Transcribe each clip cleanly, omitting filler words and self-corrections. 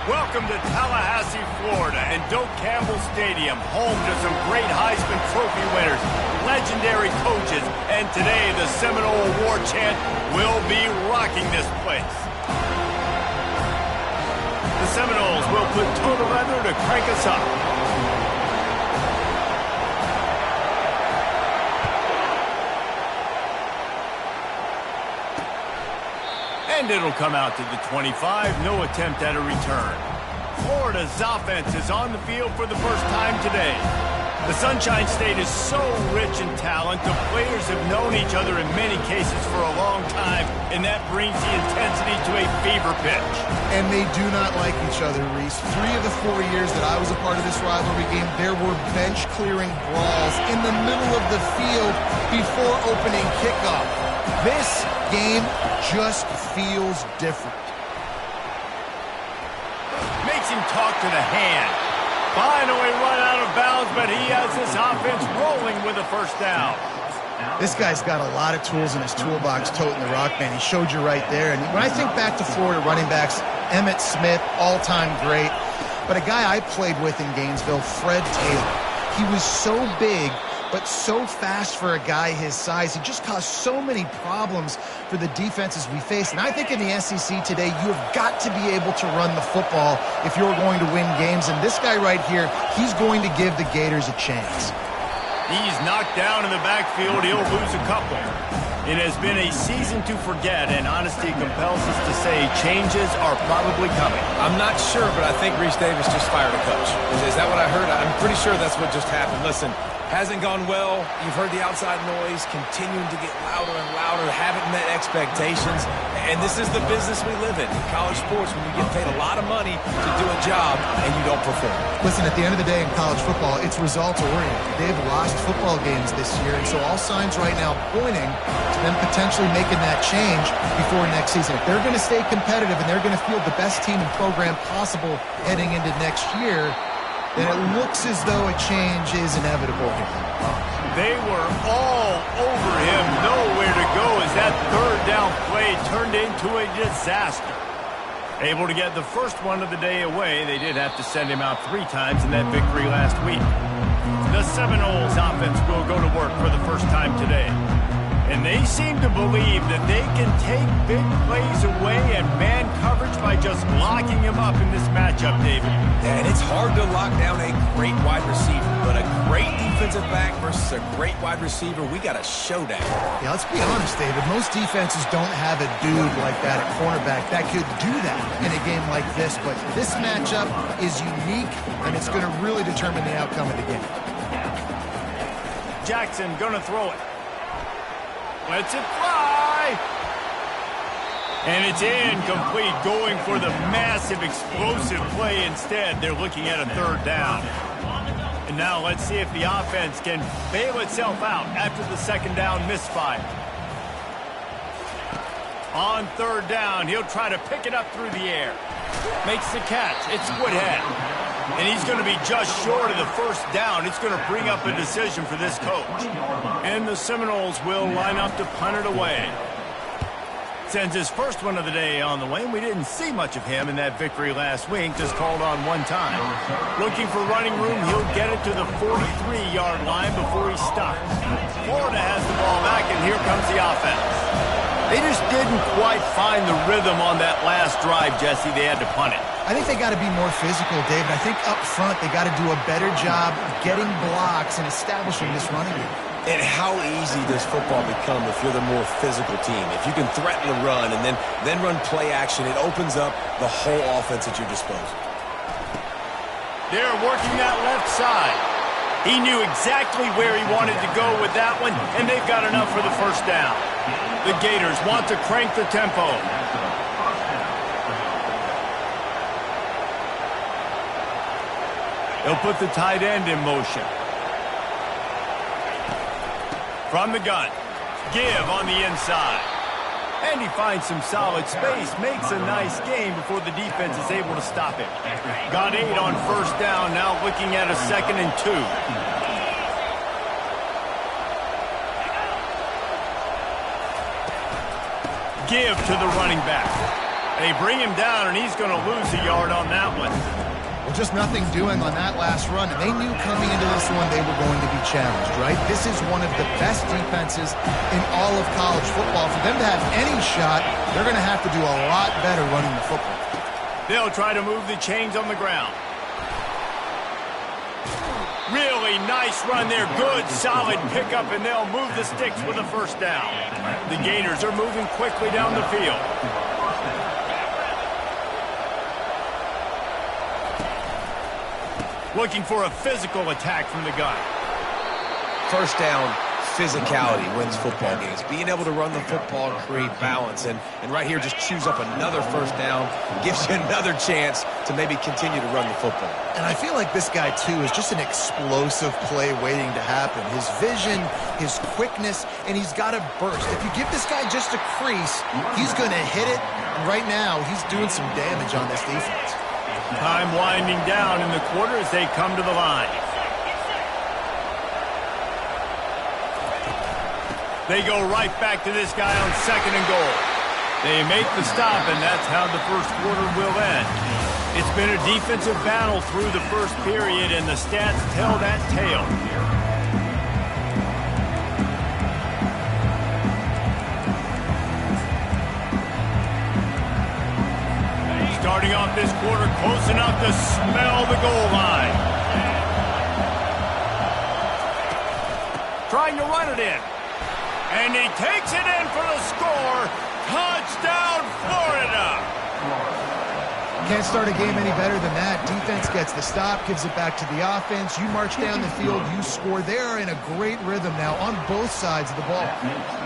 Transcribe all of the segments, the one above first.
Welcome to Tallahassee, Florida, and Doak Campbell Stadium, home to some great Heisman Trophy winners, legendary coaches, and today the Seminole Award chant will be rocking this place. The Seminoles will put total leather to crank us up. And it'll come out to the 25, no attempt at a return. Florida's offense is on the field for the first time today. The Sunshine State is so rich in talent, the players have known each other in many cases for a long time, and that brings the intensity to a fever pitch. And they do not like each other, Reese. 3 of the 4 years that I was a part of this rivalry game, there were bench-clearing brawls in the middle of the field before opening kickoff. This game just feels different. Makes him talk to the hand. Finally run out of bounds, but he has his offense rolling with a first down. This guy's got a lot of tools in his toolbox toting the rock, man. He showed you right there. And when I think back to Florida running backs, Emmitt Smith, all-time great. But a guy I played with in Gainesville, Fred Taylor. He was so big, but so fast for a guy his size. He just caused so many problems for the defenses we face. And I think in the SEC today, you have got to be able to run the football if you're going to win games. And this guy right here, he's going to give the Gators a chance. He's knocked down in the backfield. He'll lose a couple. It has been a season to forget, and honesty compels us to say changes are probably coming. I'm not sure, but I think Reese Davis just fired a coach. Is that what I heard? I'm pretty sure that's what just happened. Listen, hasn't gone well. You've heard the outside noise continuing to get louder and louder, haven't met expectations. And this is the business we live in college sports, when you get paid a lot of money to do a job and you don't perform. Listen, at the end of the day in college football, it's results-oriented. They've lost football games this year, and so all signs right now pointing to them potentially making that change before next season. If they're going to stay competitive and they're going to field the best team and program possible heading into next year, then it looks as though a change is inevitable here. They were all over him, nowhere to go as that third down play turned into a disaster. Able to get the first one of the day away, they did have to send him out 3 times in that victory last week. The Seminoles offense will go to work for the first time today. And they seem to believe that they can take big plays away and man coverage by just locking him up in this matchup, David. And it's hard to lock down a great wide receiver, but a great defensive back versus a great wide receiver, we got a showdown. Yeah, let's be honest, David. Most defenses don't have a dude like that at cornerback that could do that in a game like this, but this matchup is unique, and it's going to really determine the outcome of the game. Jackson gonna throw it. Lets it fly. And it's incomplete, going for the massive explosive play instead. They're looking at a third down. And now let's see if the offense can bail itself out after the second down misfire. On third down, he'll try to pick it up through the air. Makes the catch. It's Woodhead. And he's going to be just short of the first down. It's going to bring up a decision for this coach. And the Seminoles will line up to punt it away. Sends his first one of the day on the way. We didn't see much of him in that victory last week, just called on 1 time. Looking for running room, he'll get it to the 43-yard line before he stops. Florida has the ball back, and here comes the offense. They just didn't quite find the rhythm on that last drive, Jesse. They had to punt it. I think they got to be more physical, David. I think up front they got to do a better job getting blocks and establishing this running game. And how easy does football become if you're the more physical team? If you can threaten the run and then run play action, it opens up the whole offense at your disposal. They're working that left side. He knew exactly where he wanted to go with that one, and they've got enough for the first down. The Gators want to crank the tempo. They'll put the tight end in motion. From the gun, give on the inside. And he finds some solid space, makes a nice gain before the defense is able to stop him. Got 8 on first down, now looking at a 2nd and 2. Give to the running back. They bring him down, and he's going to lose a yard on that one. Well, just nothing doing on that last run, and they knew coming into this one they were going to be challenged, right? This is one of the best defenses in all of college football. For them to have any shot, they're going to have to do a lot better running the football. They'll try to move the chains on the ground. Really nice run there. Good, solid pickup, and they'll move the sticks with a first down. The Gators are moving quickly down the field. Looking for a physical attack from the gun. First down, physicality wins football games. Being able to run the football and create balance. And right here, just choose up another first down. Gives you another chance to maybe continue to run the football. And I feel like this guy, too, is just an explosive play waiting to happen. His vision, his quickness, and he's got a burst. If you give this guy just a crease, he's going to hit it. And right now, he's doing some damage on this defense. Time winding down in the quarter as they come to the line. They go right back to this guy on 2nd and goal. They make the stop, and that's how the first quarter will end. It's been a defensive battle through the first period, and the stats tell that tale. Starting off this quarter close enough to smell the goal line. Trying to run it in. And he takes it in for the score. Touchdown, Florida! Can't start a game any better than that. Defense gets the stop, gives it back to the offense. You march down the field, you score. They are in a great rhythm now on both sides of the ball.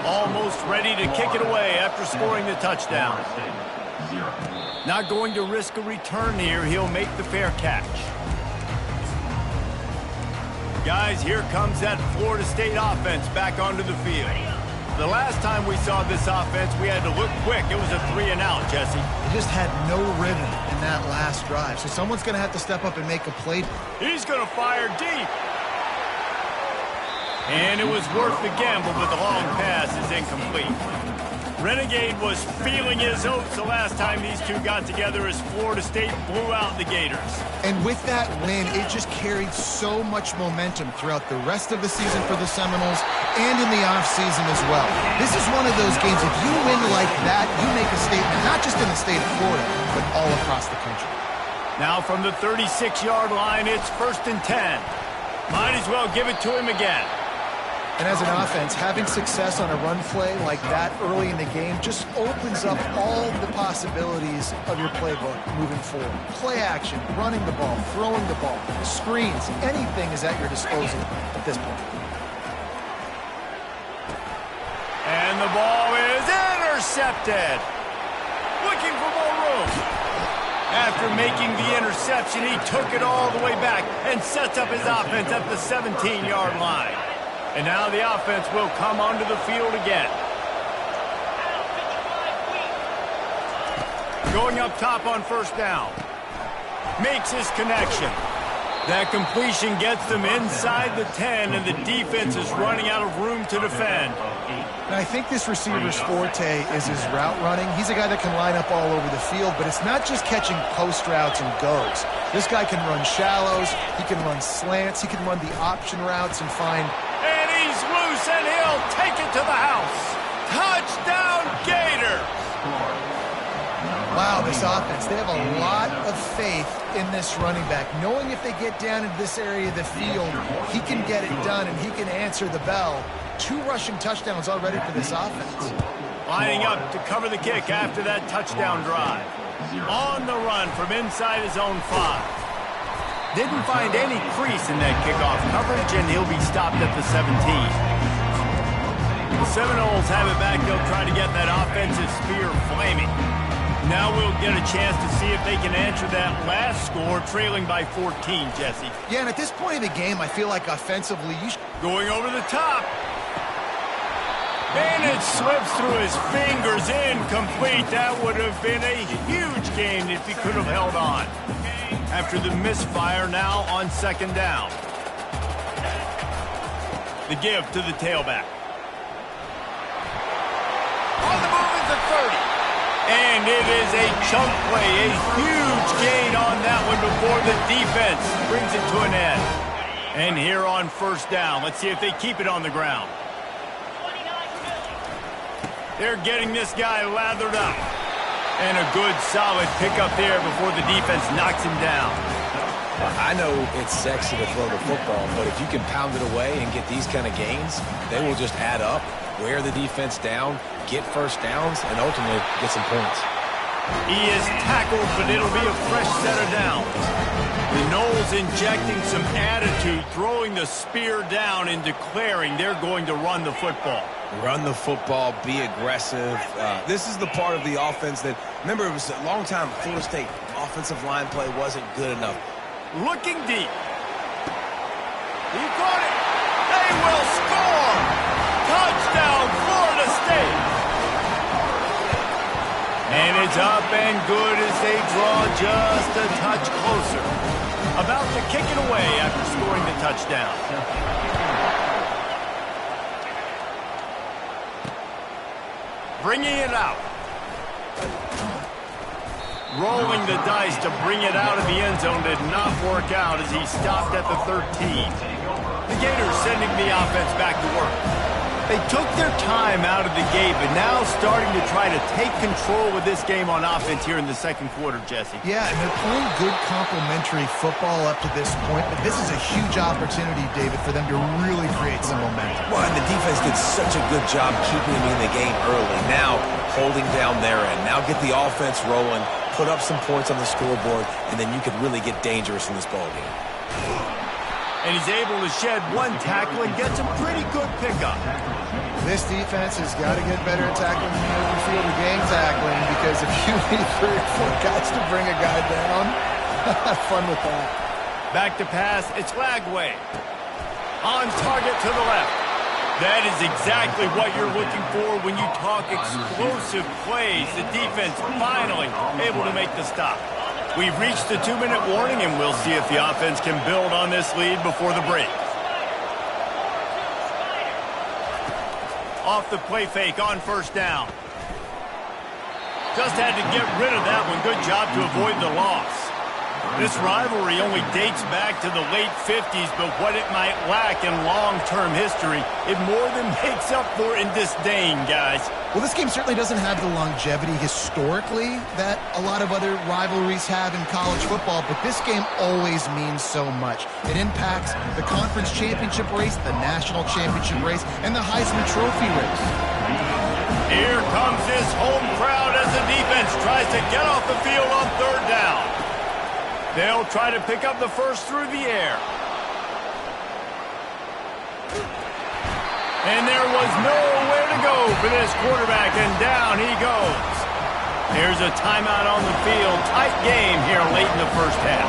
Almost ready to kick it away after scoring the touchdown. Not going to risk a return here. He'll make the fair catch. Guys, here comes that Florida State offense back onto the field. The last time we saw this offense, we had to look quick. It was a 3-and-out, Jesse. They just had no rhythm in that last drive, so someone's going to have to step up and make a play. He's going to fire deep. And it was worth the gamble, but the long pass is incomplete. Renegade was feeling his hopes the last time these two got together as Florida State blew out the Gators. And with that win, it just carried so much momentum throughout the rest of the season for the Seminoles and in the offseason as well. This is one of those games, if you win like that, you make a statement, not just in the state of Florida, but all across the country. Now from the 36-yard line, it's 1st and 10. Might as well give it to him again. And as an offense, having success on a run play like that early in the game just opens up all the possibilities of your playbook moving forward. Play action, running the ball, throwing the ball, screens, anything is at your disposal at this point. And the ball is intercepted. Looking for more room. After making the interception, he took it all the way back and sets up his offense at the 17-yard line. And now the offense will come onto the field again. Going up top on 1st down. Makes his connection. That completion gets them inside the 10, and the defense is running out of room to defend. And I think this receiver's forte is his route running. He's a guy that can line up all over the field, but it's not just catching post routes and goes. This guy can run shallows, he can run slants, he can run the option routes and find... And he's loose, and he'll take it to the house. Touchdown, Gators! Wow, this offense, they have a lot of faith in this running back. Knowing if they get down into this area of the field, he can get it done and he can answer the bell. 2 rushing touchdowns already for this offense. Lining up to cover the kick after that touchdown drive. On the run from inside his own 5. Didn't find any crease in that kickoff coverage, and he'll be stopped at the 17. The Seminoles have it back. They'll try to get that offensive spear flaming. Now we'll get a chance to see if they can answer that last score, trailing by 14, Jesse. Yeah, and at this point in the game, I feel like offensively, going over the top. And it slips through his fingers, incomplete. That would have been a huge gain if he could have held on. After the misfire, now on 2nd down. The give to the tailback. On the move is the 30. And it is a chunk play, a huge gain on that one before the defense brings it to an end. And here on first down, let's see if they keep it on the ground. They're getting this guy lathered up. And a good, solid pickup there before the defense knocks him down. I know it's sexy to throw the football, but if you can pound it away and get these kind of gains, they will just add up, wear the defense down, get first downs, and ultimately get some points. He is tackled, but it'll be a fresh set of downs. The Noles injecting some attitude, throwing the spear down and declaring they're going to run the football. Run the football, be aggressive. This is the part of the offense that, remember, it was a long time Florida State offensive line play wasn't good enough. Looking deep. He got it. They will score. Touchdown, Florida State. And it's up and good as they draw just a touch closer. About to kick it away after scoring the touchdown. Bringing it out. Rolling the dice to bring it out of the end zone did not work out as he stopped at the 13. The Gators sending the offense back to work. They took their time out of the gate, but now starting to try to take control of this game on offense here in the second quarter, Jesse. Yeah, and they're playing good complementary football up to this point, but this is a huge opportunity, David, for them to really create some momentum. Well, and the defense did such a good job keeping them in the game early. Now, holding down their end. Now get the offense rolling, put up some points on the scoreboard, and then you could really get dangerous in this ballgame. And he's able to shed one tackle and get some pretty good pickup. This defense has got to get better at tackling than the open field or game tackling, because if you need 3 or 4 guys to bring a guy down, have fun with that. Back to pass, it's Lagway. On target to the left. That is exactly what you're looking for when you talk explosive plays. The defense finally able to make the stop. We've reached the 2-minute warning, and we'll see if the offense can build on this lead before the break. Off the play fake on first down. Just had to get rid of that one. Good job to avoid the loss. This rivalry only dates back to the late 50s, but what it might lack in long-term history, it more than makes up for in disdain, guys. Well, this game certainly doesn't have the longevity historically that a lot of other rivalries have in college football, but this game always means so much. It impacts the conference championship race, the national championship race, and the Heisman Trophy race. Here comes this home crowd as the defense tries to get off the field on third down. They'll try to pick up the first through the air. And there was nowhere to go for this quarterback, and down he goes. There's a timeout on the field. Tight game here late in the first half.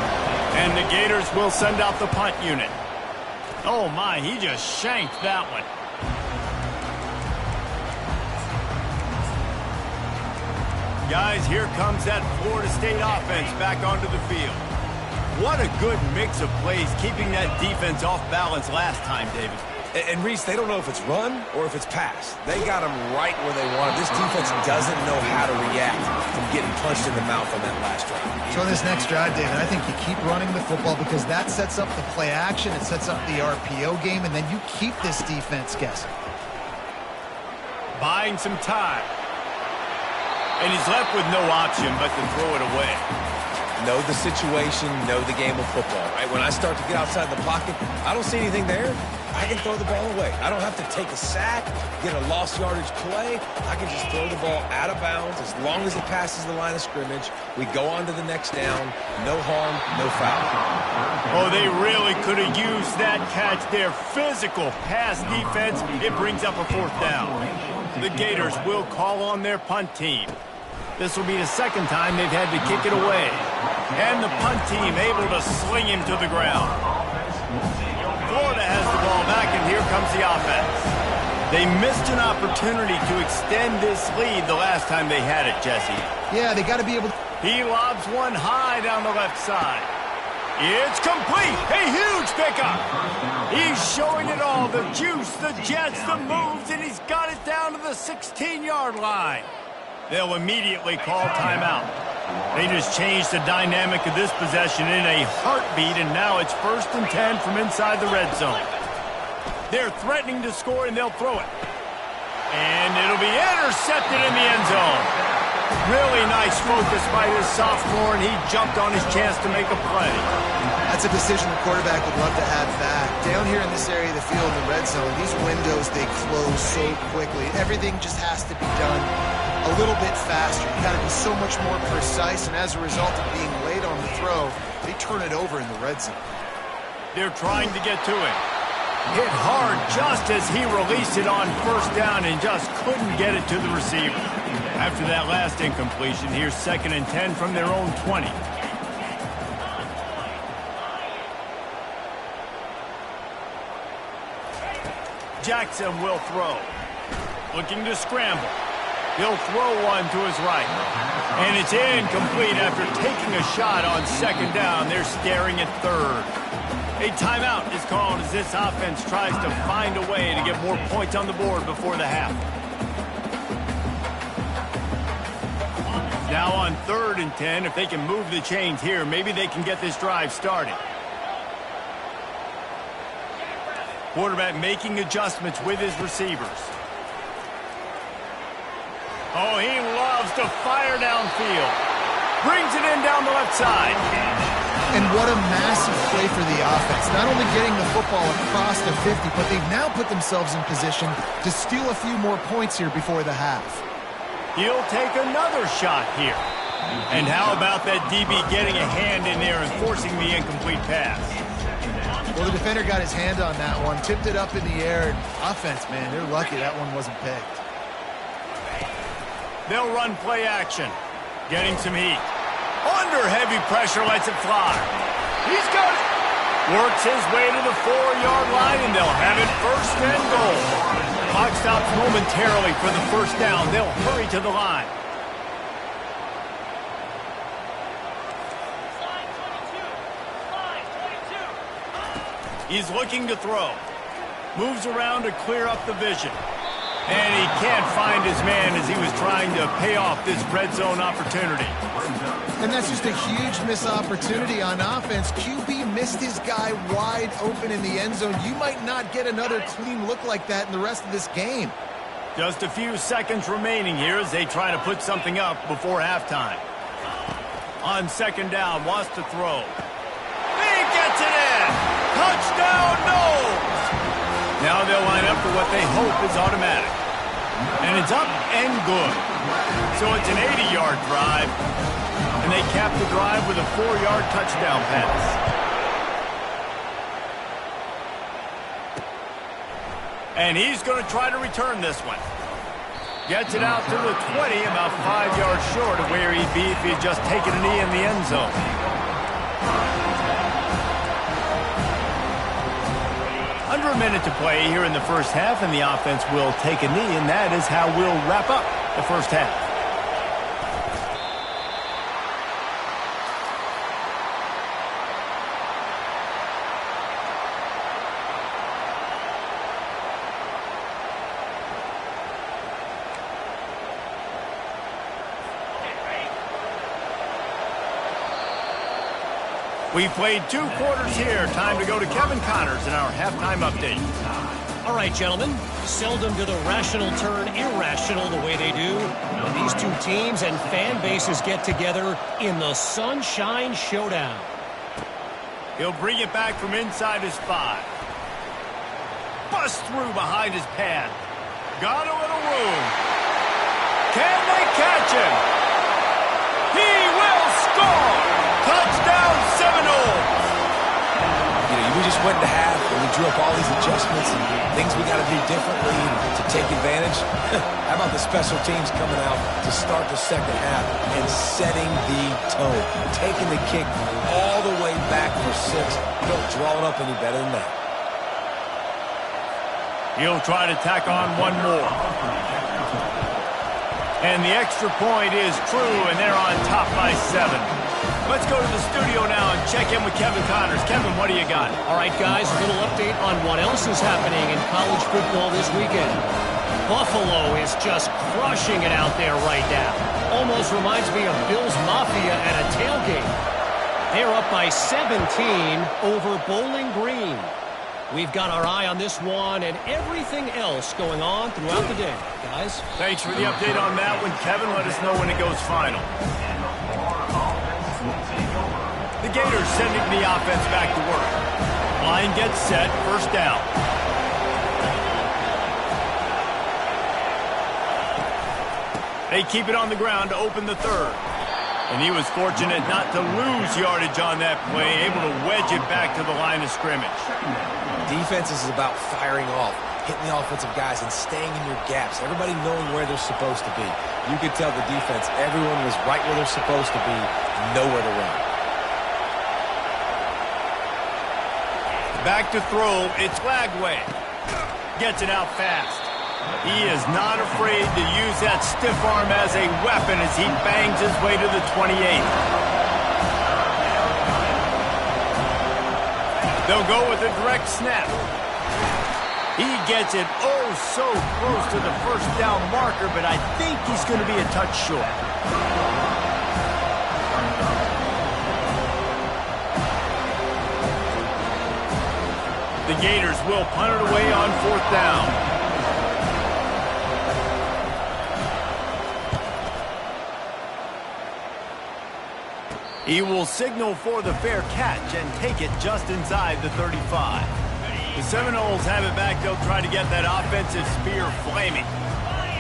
And the Gators will send out the punt unit. Oh, my, he just shanked that one. Guys, here comes that Florida State offense back onto the field. What a good mix of plays, keeping that defense off balance last time, David. And Reese, they don't know if it's run or if it's pass. They got them right where they want it. This defense doesn't know how to react from getting punched in the mouth on that last drive. So on this next drive, David, I think you keep running the football because that sets up the play action, it sets up the RPO game, and then you keep this defense guessing. Buying some time. And he's left with no option but to throw it away. Know the situation, know the game of football, right? When I start to get outside the pocket, I don't see anything there. I can throw the ball away. I don't have to take a sack, get a lost yardage play. I can just throw the ball out of bounds as long as it passes the line of scrimmage. We go on to the next down. No harm, no foul. Oh, they really could have used that catch there. Physical pass defense. It brings up a fourth down. The Gators will call on their punt team. This will be the second time they've had to kick it away. And the punt team able to sling him to the ground. Florida has the ball back, and here comes the offense. They missed an opportunity to extend this lead the last time they had it, Jesse. Yeah, they got to be able to... He lobs one high down the left side. It's complete. A huge pickup. He's showing it all. The juice, the jets, the moves, and he's got it down to the 16-yard line. They'll immediately call timeout. They just changed the dynamic of this possession in a heartbeat, and now it's 1st and 10 from inside the red zone. They're threatening to score, and they'll throw it. And it'll be intercepted in the end zone. Really nice focus by this sophomore, and he jumped on his chance to make a play. That's a decision the quarterback would love to have back. Down here in this area of the field in the red zone, these windows, they close so quickly. Everything just has to be done a little bit faster. You got to be so much more precise, and as a result of being late on the throw, they turn it over in the red zone. They're trying to get to it. Hit hard just as he released it on 1st down and just couldn't get it to the receiver. After that last incompletion, here's 2nd and 10 from their own 20. Jackson will throw. Looking to scramble. He'll throw one to his right. And it's incomplete after taking a shot on 2nd down. They're staring at 3rd. A timeout is called as this offense tries to find a way to get more points on the board before the half. Now on 3rd and 10, if they can move the chains here, maybe they can get this drive started. Quarterback making adjustments with his receivers. Oh, he loves to fire downfield. Brings it in down the left side. And what a massive play for the offense. Not only getting the football across the 50, but they've now put themselves in position to steal a few more points here before the half. He'll take another shot here. And how about that DB getting a hand in there and forcing the incomplete pass? Well, the defender got his hand on that one, tipped it up in the air. And offense, man, they're lucky that one wasn't picked. They'll run play action. Getting some heat. Under heavy pressure, lets it fly. He's got it. Works his way to the 4-yard line, and they'll have it 1st and goal. Clock stops momentarily for the 1st down. They'll hurry to the line. He's looking to throw. Moves around to clear up the vision. And he can't find his man as he was trying to pay off this red zone opportunity. And that's just a huge missed opportunity on offense. QB missed his guy wide open in the end zone. You might not get another clean look like that in the rest of this game. Just a few seconds remaining here as they try to put something up before halftime. On 2nd down, wants to throw. He gets it in! Touchdown, Knowles! Now they'll line up for what they hope is automatic. And it's up and good. So it's an 80-yard drive. And they cap the drive with a 4-yard touchdown pass. And he's going to try to return this one. Gets it out to the 20, about 5 yards short of where he'd be if he had just taken a knee in the end zone. Under a minute to play here in the 1st half, and the offense will take a knee, and that is how we'll wrap up the 1st half. We played 2 quarters here. Time to go to Kevin Connors in our halftime update. All right, gentlemen. Seldom do the rational turn irrational the way they do when these 2 teams and fan bases get together in the Sunshine Showdown. He'll bring it back from inside his 5. Bust through behind his pad. Got a little room. Can they catch him? He will score! Touchdown, Seminoles! We just went to half and we drew up all these adjustments and things we got to do differently to take advantage. How about the special teams coming out to start the 2nd half and setting the tone, taking the kick all the way back for 6. You don't draw it up any better than that. He'll try to tack on one more. And the extra point is true, and they're on top by 7. Let's go to the studio now and check in with Kevin Connors. Kevin, what do you got? All right, guys, a little update on what else is happening in college football this weekend. Buffalo is just crushing it out there right now. Almost reminds me of Bills Mafia at a tailgate. They're up by 17 over Bowling Green. We've got our eye on this one and everything else going on throughout the day. Guys? Thanks for the update on that one, Kevin. Let us know when it goes final. The Gators sending the offense back to work. Line gets set, first down. They keep it on the ground to open the third. And he was fortunate not to lose yardage on that play, able to wedge it back to the line of scrimmage. Defense is about firing off, hitting the offensive guys, and staying in your gaps. Everybody knowing where they're supposed to be. You could tell the defense, everyone was right where they're supposed to be, nowhere to run. Back to throw, it's Lagway. Gets it out fast. He is not afraid to use that stiff arm as a weapon as he bangs his way to the 28. They'll go with a direct snap. He gets it oh so close to the first down marker, but I think he's going to be a touch short. The Gators will punt it away on fourth down. He will signal for the fair catch and take it just inside the 35. The Seminoles have it back. They'll try to get that offensive spear flaming.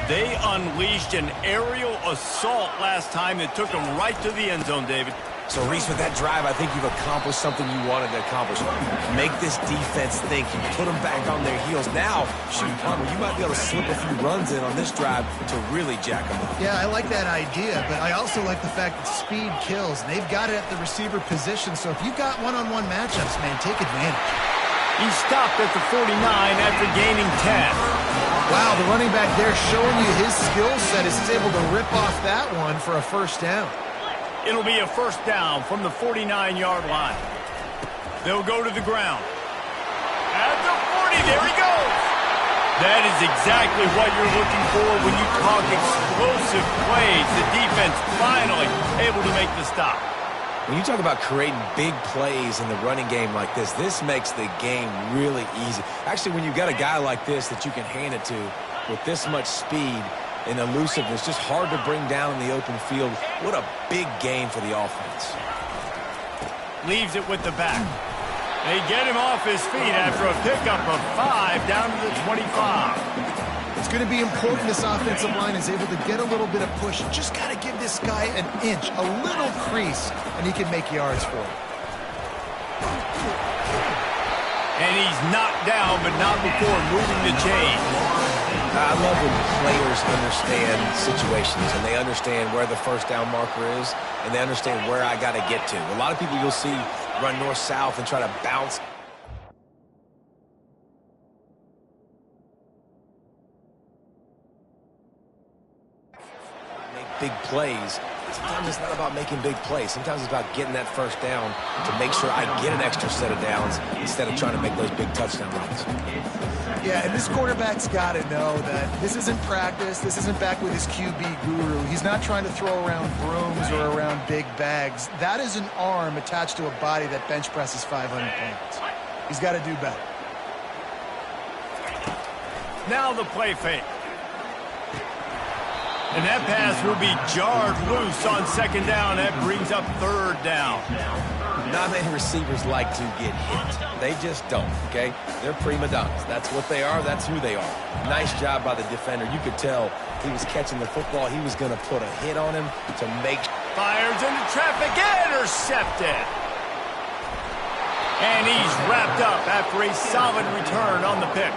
They unleashed an aerial assault last time that took them right to the end zone, David. So, Reese, with that drive, I think you've accomplished something you wanted to accomplish. Make this defense think. You put them back on their heels. Now, shoot, Palmer, you might be able to slip a few runs in on this drive to really jack them up. Yeah, I like that idea, but I also like the fact that speed kills. And they've got it at the receiver position, so if you've got one-on-one matchups, man, take advantage. He stopped at the 49 after gaining 10. Wow, the running back there showing you his skill set as he's able to rip off that one for a first down. It'll be a first down from the 49-yard line. They'll go to the ground. At the 40, there he goes. That is exactly what you're looking for when you talk explosive plays. The defense finally able to make the stop. When you talk about creating big plays in the running game like this makes the game really easy. Actually, when you've got a guy like this that you can hand it to with this much speed and elusiveness, just hard to bring down in the open field. What a big game for the offense. Leaves it with the back. They get him off his feet after a pickup of 5 down to the 25. It's going to be important this offensive line is able to get a little bit of push. You just got to give this guy an inch, a little crease, and he can make yards for it. And he's knocked down, but not before moving the chain. I love when players understand situations and they understand where the first down marker is and they understand where I got to get to. A lot of people you'll see run north-south and try to bounce. Make big plays. Sometimes it's not about making big plays. Sometimes it's about getting that first down to make sure I get an extra set of downs instead of trying to make those big touchdown runs. Yeah, and this quarterback's got to know that this isn't practice. This isn't back with his QB guru. He's not trying to throw around brooms or around big bags. That is an arm attached to a body that bench presses 500 pounds. He's got to do better. Now the play fake. And that pass will be jarred loose on second down. That brings up third down. Not many receivers like to get hit. They just don't, okay? They're prima donnas. That's what they are. That's who they are. Nice job by the defender. You could tell he was catching the football. He was going to put a hit on him to make... Fires into traffic. Intercepted. And he's wrapped up after a solid return on the pick.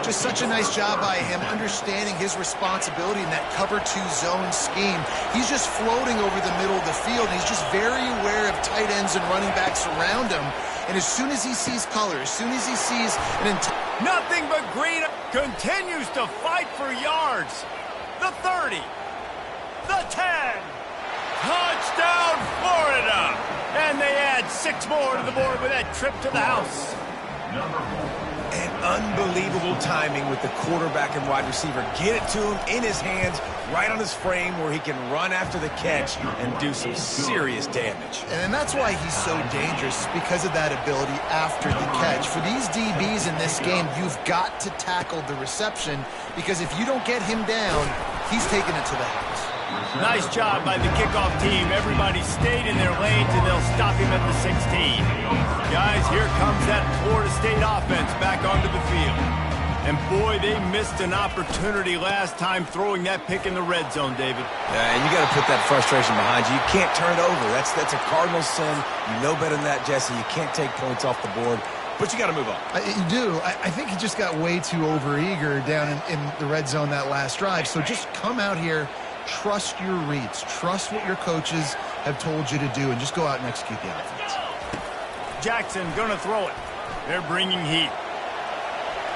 Just such a nice job by him understanding his responsibility in that cover 2 zone scheme. He's just floating over the middle of the field. And he's just very aware of tight ends and running backs around him. And as soon as he sees color, as soon as he sees an nothing but green, continues to fight for yards. The 30, the 10, touchdown Florida. And they add 6 more to the board with that trip to the house. And unbelievable timing with the quarterback and wide receiver. Get it to him in his hands, right on his frame where he can run after the catch and do some serious damage. And that's why he's so dangerous, because of that ability after the catch. For these DBs in this game, you've got to tackle the reception, because if you don't get him down, he's taking it to the house. Nice job by the kickoff team. Everybody stayed in their lanes, and they'll stop him at the 16. Guys, here comes that Florida State offense back onto the field. And boy, they missed an opportunity last time throwing that pick in the red zone, David. And you got to put that frustration behind you. You can't turn it over. That's a cardinal sin. You know better than that, Jesse. You can't take points off the board. But you got to move on. You do. I think he just got way too overeager down in the red zone that last drive. So just come out here, trust your reads, trust what your coaches have told you to do, and just go out and execute the offense. Jackson gonna throw it. They're bringing heat.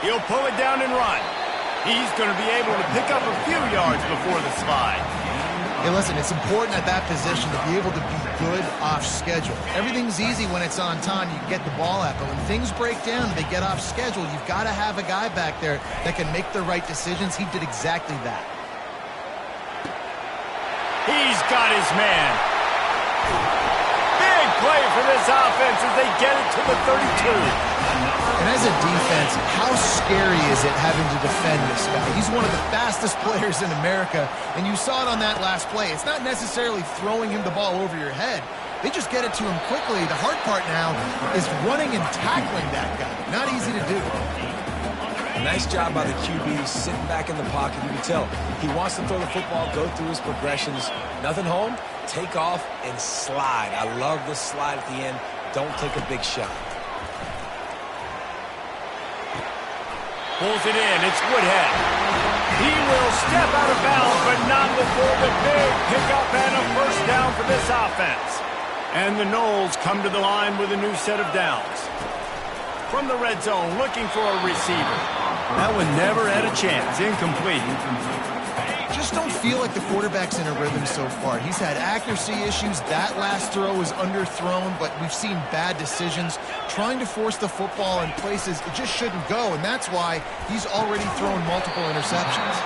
He'll pull it down and run. He's gonna be able to pick up a few yards before the slide. Hey, listen, it's important at that position to be able to be good off schedule. Everything's easy when it's on time. You get the ball out, but when things break down, they get off schedule. You've got to have a guy back there that can make the right decisions. He did exactly that. He's got his man. Big play for this offense as they get it to the 32. And as a defense, how scary is it having to defend this guy? He's one of the fastest players in America, and you saw it on that last play. It's not necessarily throwing him the ball over your head. They just get it to him quickly. The hard part now is running and tackling that guy. Not easy to do. Nice job by the QB sitting back in the pocket. You can tell he wants to throw the football, go through his progressions. Nothing home, take off and slide. I love the slide at the end. Don't take a big shot. Pulls it in. It's Woodhead. He will step out of bounds, but not before the big pickup and a first down for this offense. And the Noles come to the line with a new set of downs. From the red zone, looking for a receiver. That one never had a chance. Incomplete. Just don't feel like the quarterback's in a rhythm so far. He's had accuracy issues. That last throw was underthrown, but we've seen bad decisions. Trying to force the football in places it just shouldn't go, and that's why he's already thrown multiple interceptions.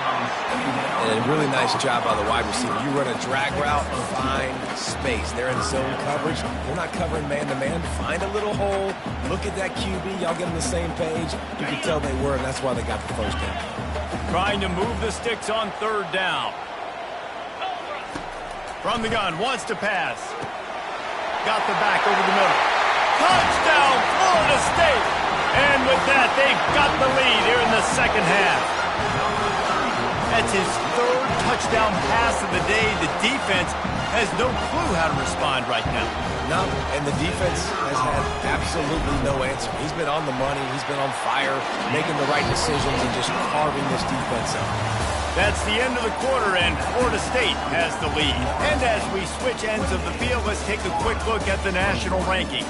And a really nice job by the wide receiver. You run a drag route, find space. They're in zone coverage. They're not covering man-to-man. Find a little hole. Look at that QB. Y'all get on the same page. You can tell they were, and that's why they got the first down. Trying to move the sticks on third down. From the gun, wants to pass. Got the back over the middle. Touchdown, Florida State! And with that, they've got the lead here in the second half. That's his third touchdown pass of the day. The defense has no clue how to respond right now. No, and the defense has had absolutely no answer. He's been on the money. He's been on fire, making the right decisions and just carving this defense up. That's the end of the quarter, and Florida State has the lead. And as we switch ends of the field, let's take a quick look at the national rankings.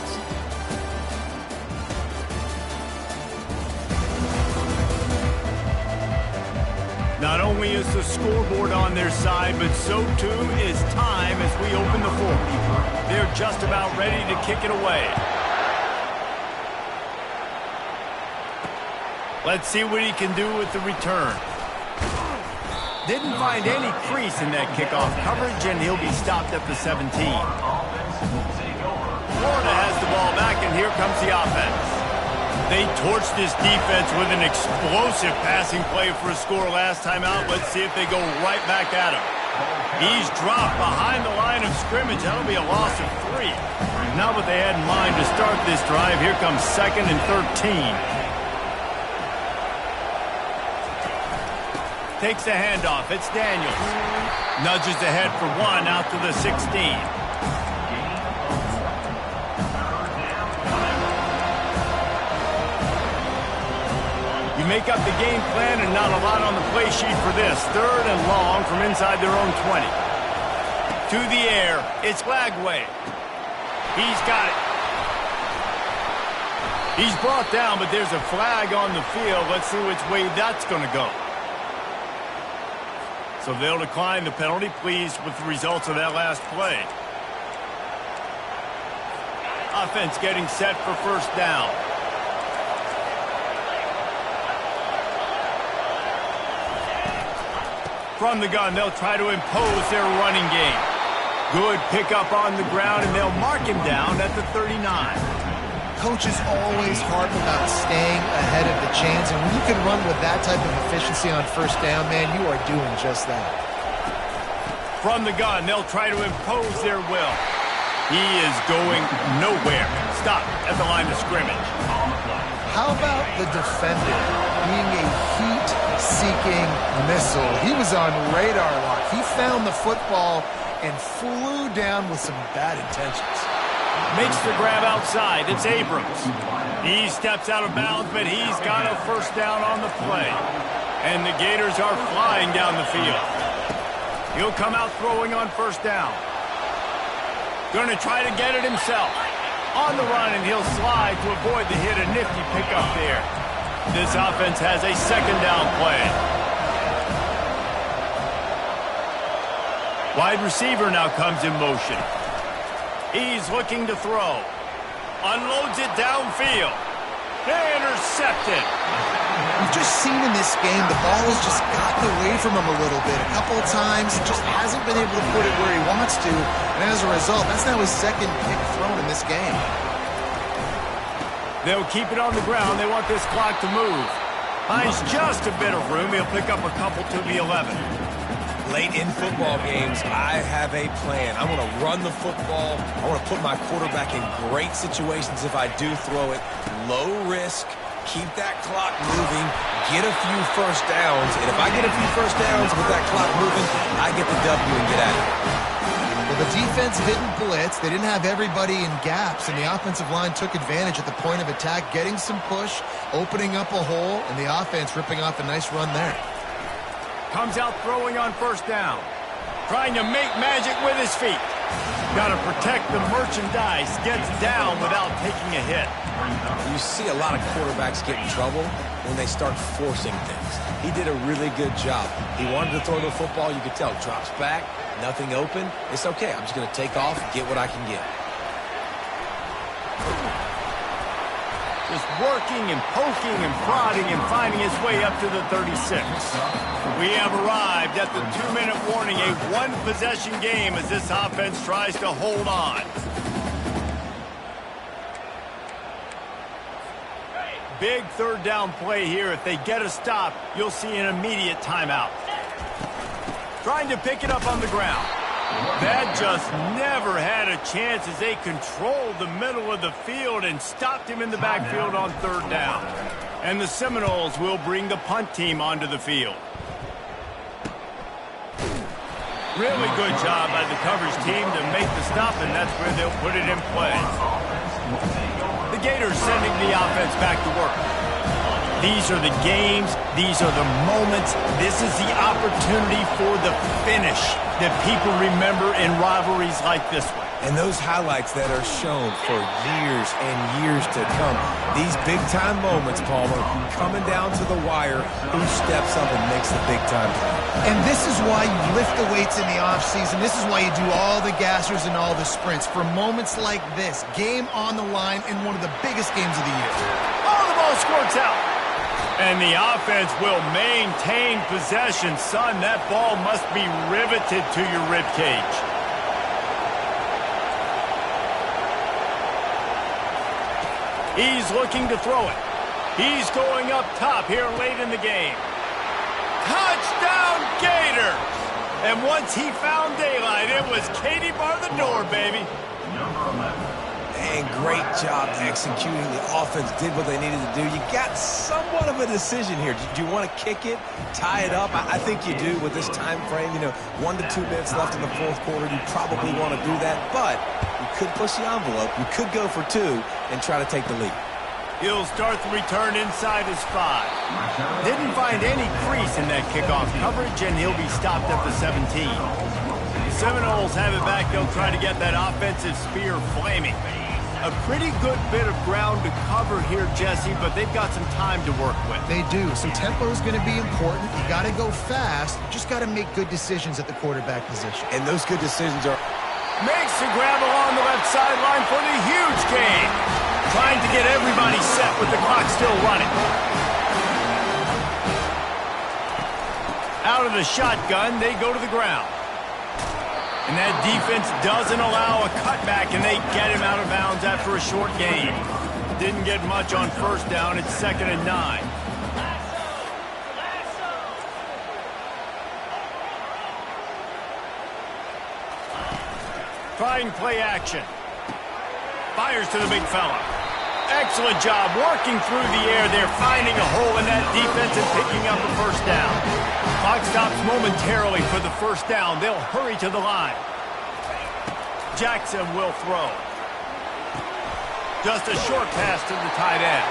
Not only is the scoreboard on their side, but so too is time as we open the fourth. They're just about ready to kick it away. Let's see what he can do with the return. Didn't find any crease in that kickoff coverage, and he'll be stopped at the 17. Florida has the ball back, and here comes the offense. They torched this defense with an explosive passing play for a score last time out. Let's see if they go right back at him. He's dropped behind the line of scrimmage. That'll be a loss of 3. Not what they had in mind to start this drive. Here comes 2nd and 13. Takes the handoff. It's Daniels. Nudges ahead for 1 out to the 16. You make up the game plan and not a lot on the play sheet for this. 3rd and long from inside their own 20. To the air. It's Lagway. He's got it. He's brought down, but there's a flag on the field. Let's see which way that's going to go. So they'll decline the penalty, pleased with the results of that last play. Offense getting set for first down. From the gun, they'll try to impose their running game. Good pickup on the ground, and they'll mark him down at the 39. Coaches always harp about staying ahead of the chains, and when you can run with that type of efficiency on first down, man, you are doing just that. From the gun, they'll try to impose their will. He is going nowhere. Stop at the line of scrimmage. How about the defender being a heat-seeking missile? He was on radar lock. He found the football and flew down with some bad intentions. Makes the grab outside. It's Abrams. He steps out of bounds, but he's got a first down on the play. And the Gators are flying down the field. He'll come out throwing on first down. Going to try to get it himself. On the run, and he'll slide to avoid the hit. A nifty pickup there. This offense has a second down play. Wide receiver now comes in motion. He's looking to throw. Unloads it downfield. Intercepted. We've just seen in this game the ball has just gotten away from him a little bit. A couple of times, just hasn't been able to put it where he wants to. And as a result, that's now his second pick thrown in this game. They'll keep it on the ground. They want this clock to move. Finds just a bit of room. He'll pick up a couple to the 11. Late in football games, I have a plan. I want to run the football. I want to put my quarterback in great situations if I do throw it. Low risk, keep that clock moving, get a few first downs. And if I get a few first downs with that clock moving, I get the W and get out of here. Well, the defense didn't blitz. They didn't have everybody in gaps, and the offensive line took advantage at the point of attack, getting some push, opening up a hole, and the offense ripping off a nice run there. Comes out throwing on first down. Trying to make magic with his feet. Got to protect the merchandise. Gets down without taking a hit. You see a lot of quarterbacks get in trouble when they start forcing things. He did a really good job. He wanted to throw the football. You could tell. Drops back. Nothing open. It's okay. I'm just going to take off, get what I can get. Just working and poking and prodding and finding his way up to the 36. We have arrived at the 2-minute warning, a one-possession game as this offense tries to hold on. Big third down play here. If they get a stop, you'll see an immediate timeout. Trying to pick it up on the ground. That just never had a chance as they controlled the middle of the field and stopped him in the backfield on third down. And the Seminoles will bring the punt team onto the field. Really good job by the coverage team to make the stop, and that's where they'll put it in play. The Gators sending the offense back to work. These are the games. These are the moments. This is the opportunity for the finish that people remember in rivalries like this one. And those highlights that are shown for years and years to come. These big-time moments, Palmer, coming down to the wire, who steps up and makes the big-time play. And this is why you lift the weights in the offseason. This is why you do all the gassers and all the sprints. For moments like this, game on the line in one of the biggest games of the year. Oh, the ball squirts out. And the offense will maintain possession. Son, that ball must be riveted to your ribcage. He's looking to throw it. He's going up top here late in the game. Touchdown, Gators! And once he found daylight, it was Katie bar the door, baby. And great job executing. The offense did what they needed to do. You got somewhat of a decision here. Do you want to kick it, tie it up? I think you do with this time frame. 1 to 2 minutes left in the fourth quarter. You probably want to do that, but you could push the envelope. You could go for 2 and try to take the lead. He'll start the return inside his 5. Didn't find any crease in that kickoff coverage, and he'll be stopped at the 17. The Seminoles have it back. They'll try to get that offensive spear flaming. A pretty good bit of ground to cover here, Jesse, but they've got some time to work with. They do. So tempo is going to be important. You got to go fast. You just got to make good decisions at the quarterback position. And those good decisions are... Makes the grab along the left sideline for the huge gain. Trying to get everybody set with the clock still running. Out of the shotgun, they go to the ground. And that defense doesn't allow a cutback, and they get him out of bounds after a short gain. Didn't get much on first down. It's 2nd and 9. Trying play action. Fires to the big fella. Excellent job working through the air. They're finding a hole in that defense and picking up a first down. Clock stops momentarily for the first down. They'll hurry to the line. Jackson will throw. Just a short pass to the tight end.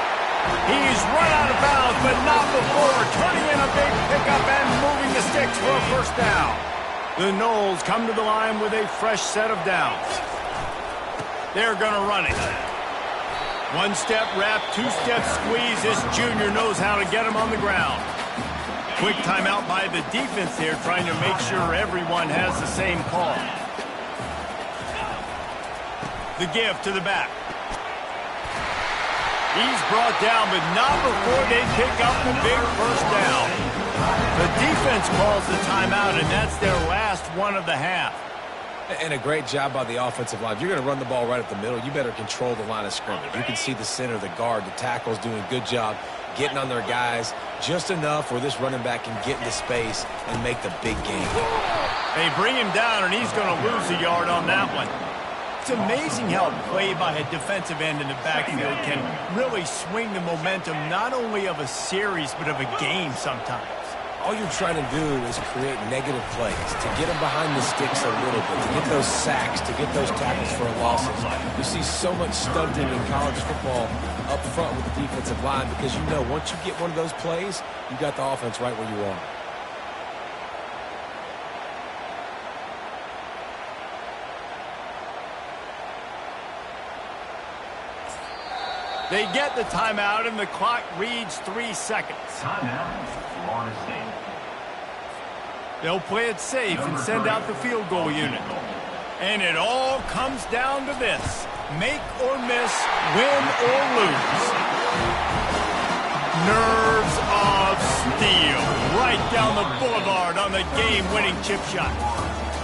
He's run out of bounds, but not before turning in a big pickup and moving the sticks for a first down. The Noles come to the line with a fresh set of downs. They're going to run it. One-step wrap, two-step squeeze. This junior knows how to get him on the ground. Quick timeout by the defense there, trying to make sure everyone has the same call. The give to the back. He's brought down, but not before they pick up the big first down. The defense calls the timeout, and that's their last one of the half. And a great job by the offensive line. If you're going to run the ball right up the middle, you better control the line of scrimmage. You can see the center, the guard, the tackles doing a good job getting on their guys just enough where this running back can get into space and make the big game. They bring him down, and he's going to lose a yard on that one. It's amazing how a play by a defensive end in the backfield can really swing the momentum not only of a series but of a game sometimes. All you're trying to do is create negative plays, to get them behind the sticks a little bit, to get those sacks, to get those tackles for losses. You see so much stunting in college football up front with the defensive line because you know once you get one of those plays, you got the offense right where you want. They get the timeout, and the clock reads 3 seconds. Timeout, Florida State. They'll play it safe and send out the field goal unit. And it all comes down to this. Make or miss, win or lose. Nerves of steel. Right down the boulevard on the game-winning chip shot.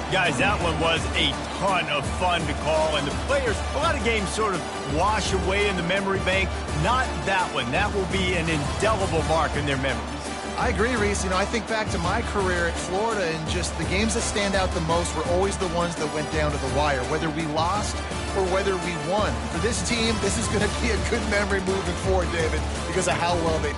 Guys, that one was a ton of fun to call, and the players, a lot of games sort of wash away in the memory bank. Not that one. That will be an indelible mark in their memories. I agree, Reese. I think back to my career at Florida, and just the games that stand out the most were always the ones that went down to the wire, whether we lost or whether we won. For this team, this is going to be a good memory moving forward, David, because of how well they